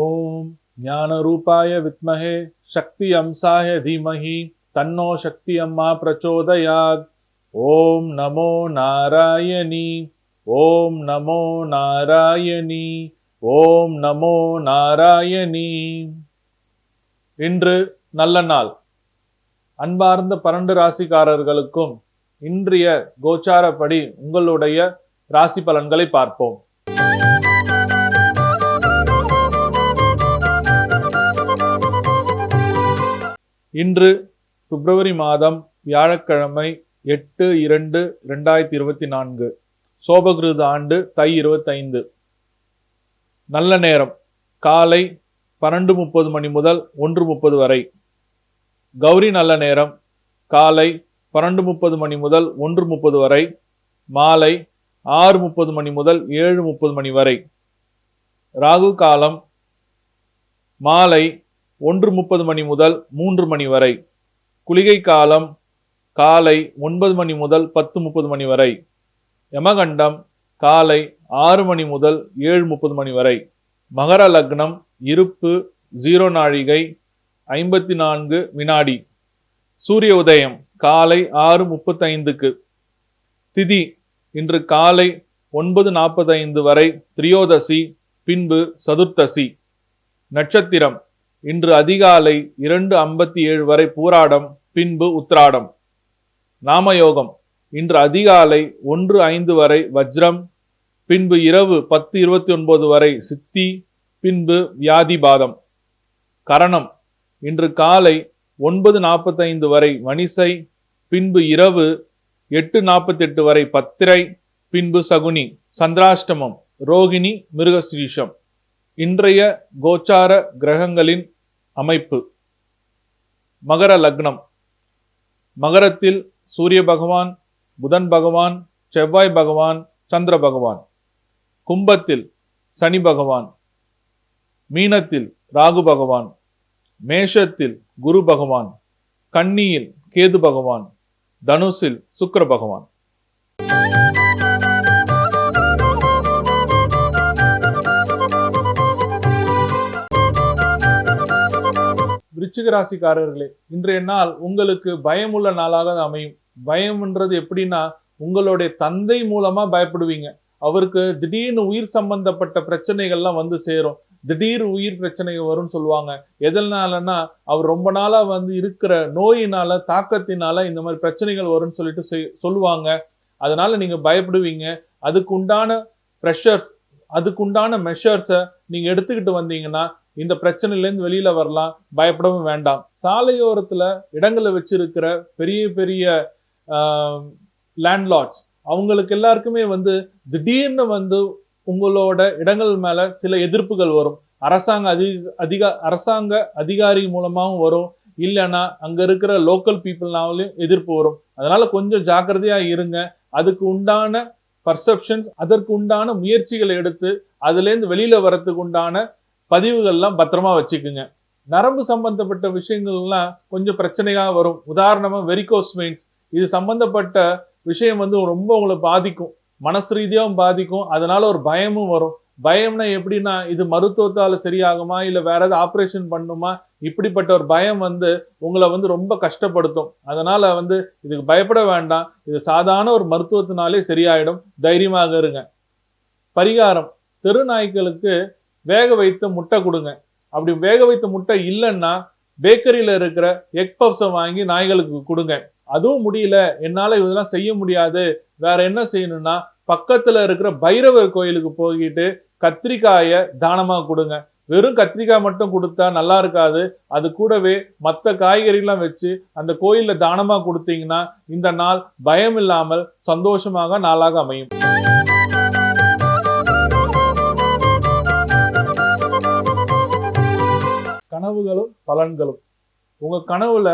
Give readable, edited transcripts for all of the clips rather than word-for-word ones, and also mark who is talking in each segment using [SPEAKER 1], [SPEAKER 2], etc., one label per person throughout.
[SPEAKER 1] ஓம் ஞான ரூபாய வித்மஹே சக்தி அம்சாய தீமஹி தன்னோ சக்தி அம்மா பிரச்சோதயாத். ஓம் நமோ நாராயணி, ஓம் நமோ நாராயணி, ஓம் நமோ நாராயணி. இன்று நல்ல நாள். அன்பார்ந்த 12 ராசிக்காரர்களுக்கும் இன்றைய கோச்சாரப்படி உங்களுடைய ராசி பலன்களை பார்ப்போம். இன்று பிப்ரவரி மாதம் வியாழக்கிழமை 8/2/2024, சோபகிருத ஆண்டு தை 25. நல்ல நேரம் காலை 12:30 மணி முதல் 1:30 வரை. கௌரி நல்ல நேரம் காலை 12:30 மணி முதல் 1:30 வரை, மாலை 6:30 மணி முதல் 7:30 மணி வரை. ராகு காலம் மாலை 1:30 மணி முதல் 3 மணி வரை. குளிகை காலம் காலை 9 மணி முதல் 10:30 மணி வரை. யமகண்டம் காலை 6 மணி முதல் 7:30 மணி வரை. மகர லக்னம் இருப்பு 0 நாழிகை 54 வினாடி. சூரிய உதயம் காலை 6:35. திதி இன்று காலை 9:45 வரை திரியோதசி, பின்பு சதுர்த்தசி. நட்சத்திரம் இன்று அதிகாலை 2:57 வரை பூராடம், பின்பு உத்திராடம். நாமயோகம் இன்று அதிகாலை 1:05 வரை வஜ்ரம், பின்பு இரவு 10:29 வரை சித்தி, பின்பு வியாதிபாதம். கரணம் இன்று காலை 9:45 வரை மணிசை, பின்பு இரவு 8:48 வரை பத்திரை, பின்பு சகுனி. சந்திராஷ்டமம் ரோகிணி மிருகஸ்ரீஷம். இன்றைய கோச்சார கிரகங்களின் அமைப்பு. மகர லக்னம். மகரத்தில் சூரிய பகவான், புதன் பகவான், செவ்வாய் பகவான், சந்திர பகவான். கும்பத்தில் சனி பகவான். மீனத்தில் ராகு பகவான். மேஷத்தில் குரு பகவான். கன்னியில் கேது பகவான். தனுசில் சுக்கிர பகவான். விருச்சிக ராசிக்காரர்களே, இன்றைய நாள் உங்களுக்கு பயமுள்ள நாளாக அமையும். பயம்ன்றது எப்படின்னா, உங்களுடைய தந்தை மூலமா பயப்படுவீங்க. அவருக்கு திடீர்னு உயிர் சம்பந்தப்பட்ட பிரச்சனைகள்லாம் வந்து சேரும். திடீர் உயிர் பிரச்சனை வரும்னு சொல்லுவாங்க. எதனாலன்னா, அவர் ரொம்ப நாளா இருக்கிற நோயினால, தாக்கத்தினால இந்த மாதிரி பிரச்சனைகள் வரும்னு சொல்லிட்டு சொல்லுவாங்க. அதனால நீங்க பயப்படுவீங்க. அதுக்குண்டான ப்ரெஷர்ஸ், அதுக்குண்டான மெஷர்ஸை நீங்க எடுத்துக்கிட்டு வந்தீங்கன்னா இந்த பிரச்சனையிலேருந்து வெளியில வரலாம். பயப்படவும் வேண்டாம். சாலையோரத்துல இடங்களை வச்சிருக்கிற பெரிய பெரிய லேண்ட்லார்ட்ஸ், அவங்களுக்கு எல்லாருக்குமே திடீர்னு உங்களோட இடங்கள் மேல சில எதிர்ப்புகள் வரும். அரசாங்க அதிகாரி மூலமாகவும் வரும், இல்லைன்னா அங்க இருக்கிற லோக்கல் பீப்புள்னாலையும் எதிர்ப்பு வரும். அதனால கொஞ்சம் ஜாக்கிரதையா இருங்க. அதுக்கு உண்டான பர்செப்ஷன்ஸ், அதற்கு உண்டான முயற்சிகளை எடுத்து அதுலேருந்து வெளியில வரத்துக்கு உண்டான பதிவுகள்லாம் பத்திரமா வச்சுக்குங்க. நரம்பு சம்பந்தப்பட்ட விஷயங்கள்லாம் கொஞ்சம் பிரச்சனையா வரும். உதாரணமா வெரிகோஸ் வெயின்ஸ், இது சம்பந்தப்பட்ட விஷயம் ரொம்ப உங்களை பாதிக்கும், மனசு ரீதியாகவும் பாதிக்கும். அதனால ஒரு பயமும் வரும். பயம்னா எப்படின்னா, இது மருத்துவத்தால சரியாகுமா, இல்ல வேற ஏதாவது ஆப்ரேஷன் பண்ணுமா, இப்படிப்பட்ட ஒரு பயம் உங்களை ரொம்ப கஷ்டப்படுத்தும். அதனால இதுக்கு பயப்பட வேண்டாம். இது சாதாரண ஒரு மருத்துவத்தினாலே சரியாயிடும். தைரியமாக இருங்க. பரிகாரம்: தெருநாய்களுக்கு வேக வைத்த முட்டை கொடுங்க. அப்படி வேக வைத்த முட்டை இல்லைன்னா பேக்கரியில இருக்கிற எக் பப்ஸை வாங்கி நாய்களுக்கு கொடுங்க. அதுவும் முடியல, என்னால இதெல்லாம் செய்ய முடியாது, வேற என்ன செய்யணும்னா பக்கத்துல இருக்கிற பைரவர் கோயிலுக்கு போயிட்டு கத்திரிக்காயை தானமா கொடுங்க. வெறும் கத்திரிக்காய் மட்டும் கொடுத்தா நல்லா இருக்காது. அது கூடவே மற்ற காய்கறிலாம் வச்சு அந்த கோயில்ல தானமா கொடுத்தீங்கன்னா இந்த நாள் பயம் இல்லாமல் சந்தோஷமாக நாளாக அமையும். கனவுகளும் பலன்களும். உங்க கனவுல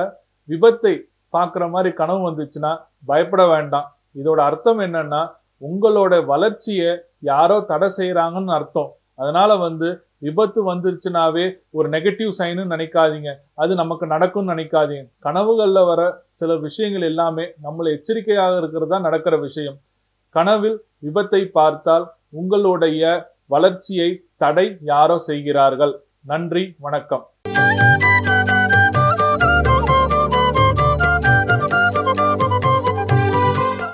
[SPEAKER 1] விபத்தை பார்க்குற மாதிரி கனவு வந்துச்சுன்னா பயப்பட வேண்டாம். இதோட அர்த்தம் என்னன்னா, உங்களோட வளர்ச்சியை யாரோ தடை செய்யறாங்கன்னு அர்த்தம். அதனால விபத்து வந்துருச்சுனாவே ஒரு நெகட்டிவ் சைன்னு நினைக்காதீங்க, அது நமக்கு நடக்கும்னு நினைக்காதீங்க. கனவுகள்ல வர சில விஷயங்கள் எல்லாமே நம்மளை எச்சரிக்கையாக இருக்கிறதா நடக்கிற விஷயம். கனவில் விபத்தை பார்த்தால் உங்களுடைய வளர்ச்சியை தடை யாரோ செய்கிறார்கள். நன்றி, வணக்கம்.